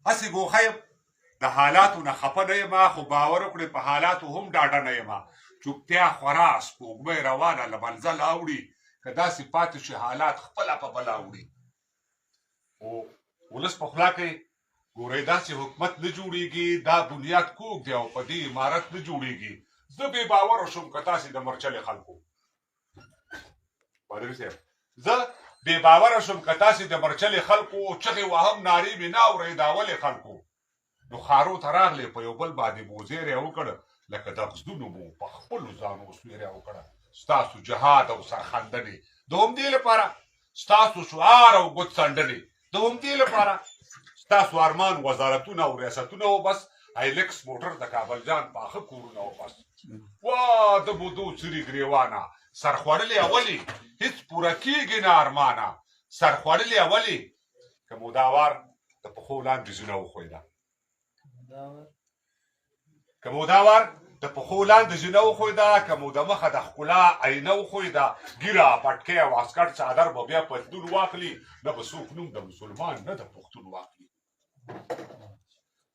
هسې ګوښه یم د حالاتو نه خفه نه یم خو باور وکړئ په حالاتو هم ډاډه نه یم چوپتیا خورا سپوږمۍ روانه له منزل اوړي که داسې پاتې شي حالات خپله په بله اوړي خو ولس په خوله کوي ګورئ داسې حکومت نه جوړېږي دا بنیاد کوږ دی او په دې عمارت نه جوړېږي زه بې باوره شوم که تاسې د مرچلې خلکو پادري صاحب زه بې باوره شوم که تاسې د مرچلې خلکو چغې وهم نارې مې نه اورئ دا ولې خلکو نو خارو ته راغلې په یو بل باندې مو زیری وکړ لکه د غزدونو مو په خپلو ځانو سویری وکړه ستاسو جهاد او سرخندنې د همدې لپاره ستاسو شعار او ګوت څنډنې د همدې لپاره ستاسو ارمان وزارتونه او ریاستونه وبس هایلکس موټر د کابل جان پاخه کورونه وبس وا د بودو چري ګریوانه سرخوړلې اولي هیڅ پوره کېږي نه ارمانه سرخوړلې اولي که مو دا وار د پښو لاندې زونه وښویده که مو دا وار د پښو لاندې زونه وښویده که مو د مخه د ښکلا عینه وښویده ږیره پټکۍ او عسکر څادر به بیا پتلون واخلي نه به څوک نوم د مسلمان نه د پښتون واخلي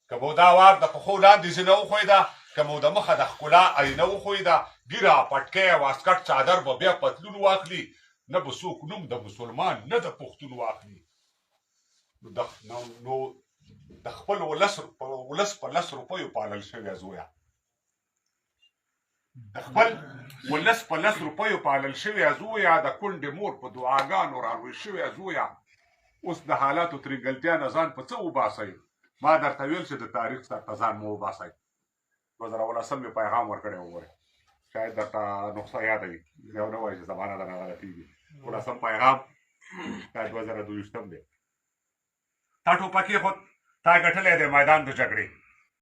که مو دا وار د پښو لاندې زونه وښویده که مو د مخه د ښکلا عینه وښویده ږیره پټکۍ او عسکر څادر به بیا پتلون واخلي نه به څوک نوم د مسلمان نه د پښتون واخلي نو د خپل ولس په 10 روپیو پالل شوی زویه د خپل ولس په 10 روپیو پالل شوی زویه د کونډې مور په دعاګانو رالوی شوی زویه اوس د حالاتو ترینګلتیا نه ځان په څه وباسئ ما درته ویل چې د تاریخ څخه ځان مو وباسئ 2018 مې پیغام ورکړی وګورئ شاید درته نقصه یاده وي یو نه وایي چې زمانه درنه غلطېږي 18 پیغام دا 2022 دی تا ټوپک یې خود تا ګټلی دی میدان د جګړې